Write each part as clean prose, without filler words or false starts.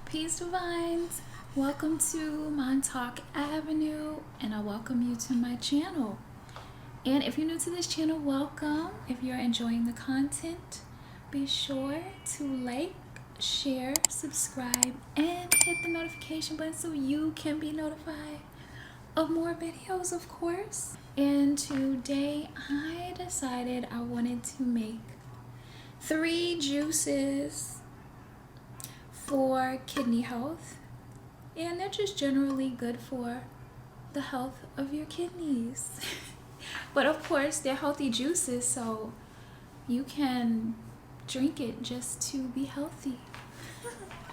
Peace Divines, welcome to Montauk Avenue, and I welcome you to my channel. And if you're new to this channel, welcome. If you're enjoying the content, be sure to like, share, subscribe, and hit the notification button so you can be notified of more videos, of course. And today I decided I wanted to make 3 juices for kidney health, and they're just generally good for the health of your kidneys. But of course they're healthy juices, so you can drink it just to be healthy.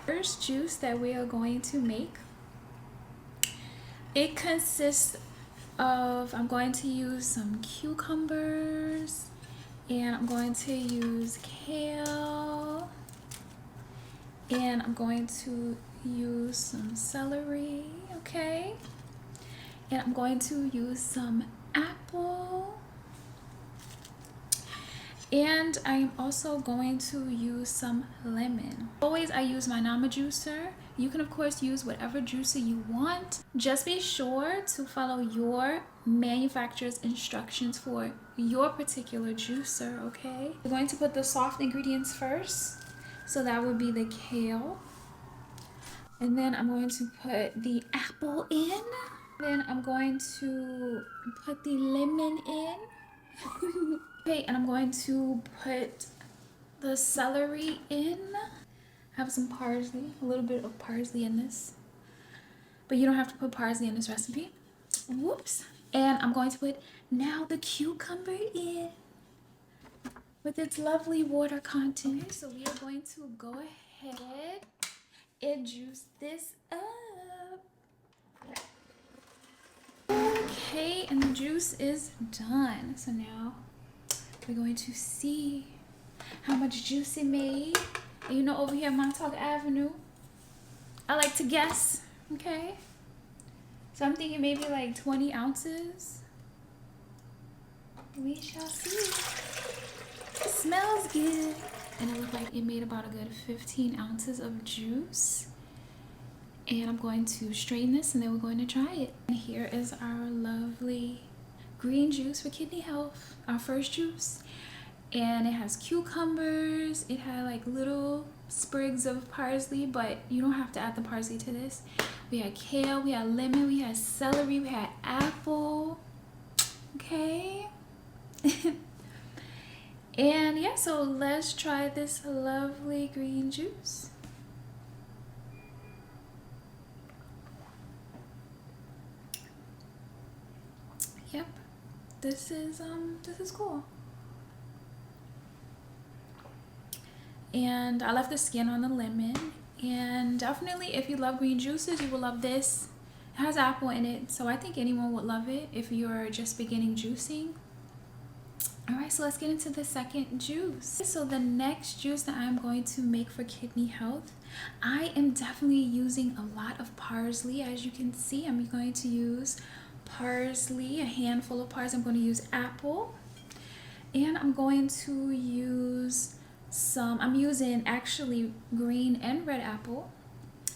First juice that we are going to make, it consists of, I'm going to use some cucumbers, and I'm going to use kale, and I'm going to use some celery, okay? And I'm going to use some apple. And I'm also going to use some lemon. Always I use my Nama juicer. You can of course use whatever juicer you want. Just be sure to follow your manufacturer's instructions for your particular juicer, okay? We're going to put the soft ingredients first. So that would be the kale. And then I'm going to put the apple in. Then I'm going to put the lemon in. Okay, and I'm going to put the celery in. I have some parsley, a little bit of parsley in this. But you don't have to put parsley in this recipe. Whoops. And I'm going to put now the cucumber in with its lovely water content. Okay, so we are going to go ahead and juice this up. Okay, and the juice is done. So now we're going to see how much juice it made. And you know, over here Montauk Avenue, I like to guess, okay? So I'm thinking maybe like 20 ounces. We shall see. It smells good. And it looked like it made about a good 15 ounces of juice. And I'm going to strain this and then we're going to try it. And here is our lovely green juice for kidney health, our first juice. And it has cucumbers, it had like little sprigs of parsley, but you don't have to add the parsley to this. We had kale, we had lemon, we had celery, we had apple, okay? And yeah, so let's try this lovely green juice. Yep, this is cool. And I left the skin on the lemon, and definitely if you love green juices, you will love this. It has apple in it, so I think anyone would love it if you're just beginning juicing. All right, so let's get into the second juice. So the next juice that I'm going to make for kidney health, I am definitely using a lot of parsley. As you can see, I'm going to use parsley, a handful of parsley. I'm going to use apple, and I'm going to use I'm using actually green and red apple,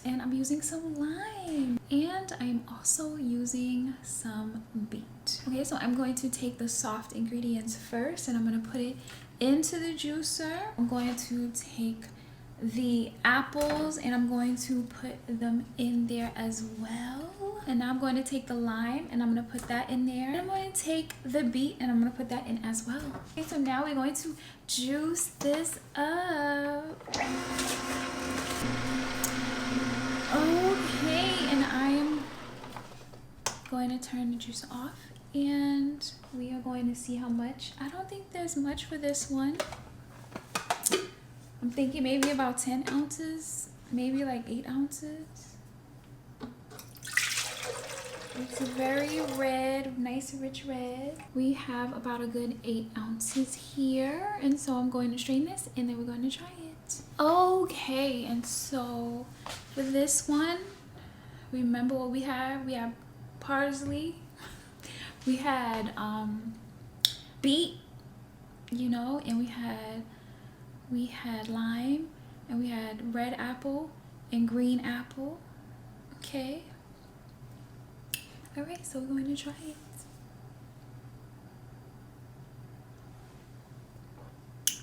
and I'm using some lime, and I'm also using some beet. Okay, so I'm going to take the soft ingredients first, and I'm going to put it into the juicer. I'm going to take the apples and I'm going to put them in there as well. And now I'm going to take the lime and I'm going to put that in there. And I'm going to take the beet and I'm going to put that in as well. Okay, so now we're going to juice this up. Okay, and I'm going to turn the juice off and we are going to see how much. I don't think there's much for this one. I'm thinking maybe about 10 ounces, maybe like 8 ounces. It's very red, nice rich red. We have about a good 8 ounces here. And so I'm going to strain this and then we're going to try it. Okay, and so for this one, remember what we have? We have parsley, we had beet, you know, and we had lime, and we had red apple, and green apple. Okay. All right, so we're going to try it.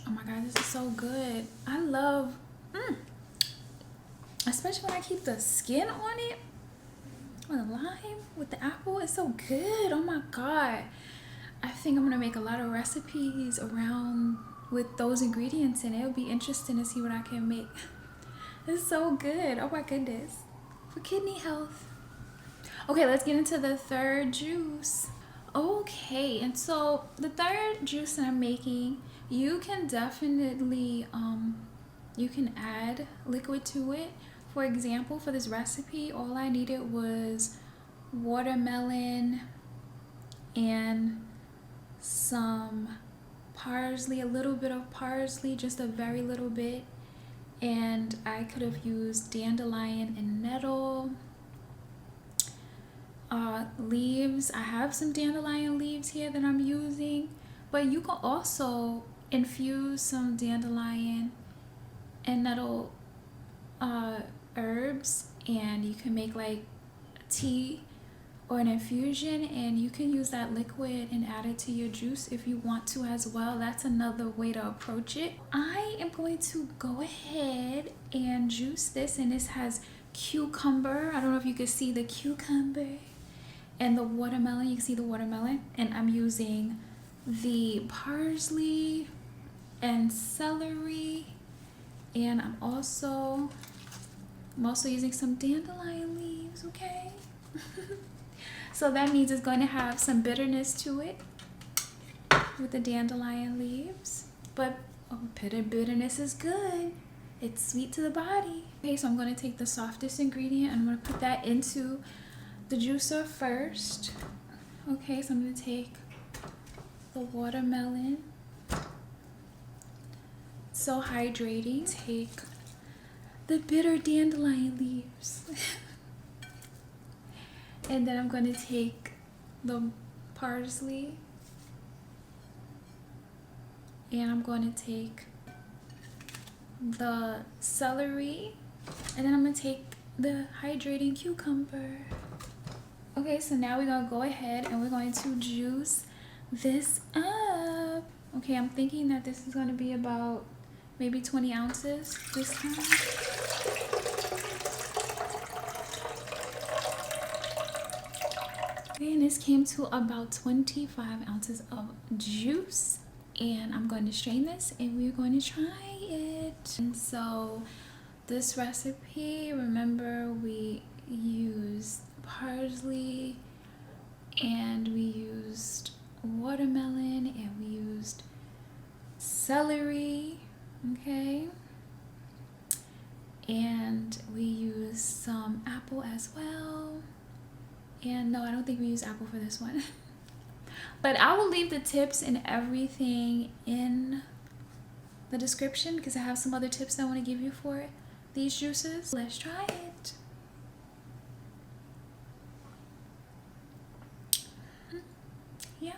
Oh my God, this is so good. I love, especially when I keep the skin on it, with the lime, with the apple. It's so good. Oh my God. I think I'm gonna make a lot of recipes around with those ingredients in it. It'll be interesting to see what I can make. It's so good. Oh my goodness. For kidney health. Okay, let's get into the third juice. Okay, and so the third juice that I'm making, you can definitely you can add liquid to it. For example, for this recipe, all I needed was watermelon and some parsley, a little bit of parsley, just a very little bit, and I could have used dandelion and nettle leaves. I have some dandelion leaves here that I'm using, but you can also infuse some dandelion and nettle herbs, and you can make like tea or an infusion, and you can use that liquid and add it to your juice if you want to as well. That's another way to approach it. I am going to go ahead and juice this, and this has cucumber. I don't know if you can see the cucumber, and the watermelon. You can see the watermelon, and I'm using the parsley and celery, and I'm also using some dandelion leaves. Okay. So that means it's going to have some bitterness to it with the dandelion leaves, but bitterness is good. It's sweet to the body. Okay, so I'm going to take the softest ingredient and I'm going to put that into the juicer first. Okay, so I'm going to take the watermelon. So hydrating. Take the bitter dandelion leaves. And then I'm going to take the parsley, and I'm going to take the celery, and then I'm going to take the hydrating cucumber. Okay, so now we're going to go ahead and we're going to juice this up. Okay, I'm thinking that this is going to be about maybe 20 ounces this time. And this came to about 25 ounces of juice, and I'm going to strain this and we're going to try it. And so this recipe, remember, we used parsley and we used watermelon and we used celery, okay, and we used some apple as well. And no, I don't think we use apple for this one. But I will leave the tips and everything in the description because I have some other tips I want to give you for these juices. Let's try it. Yeah,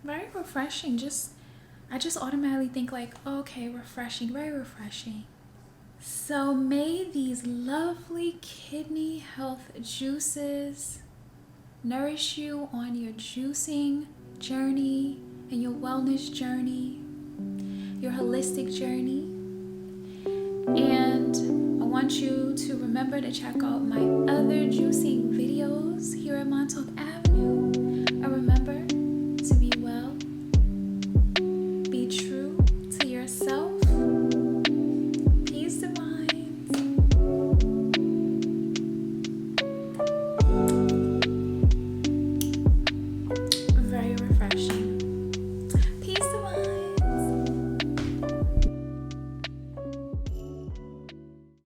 very refreshing. I just automatically think like, okay, refreshing, very refreshing. So may these lovely kidney health juices nourish you on your juicing journey and your wellness journey, your holistic journey. And I want you to remember to check out my other juicing videos here at Montauk Ave.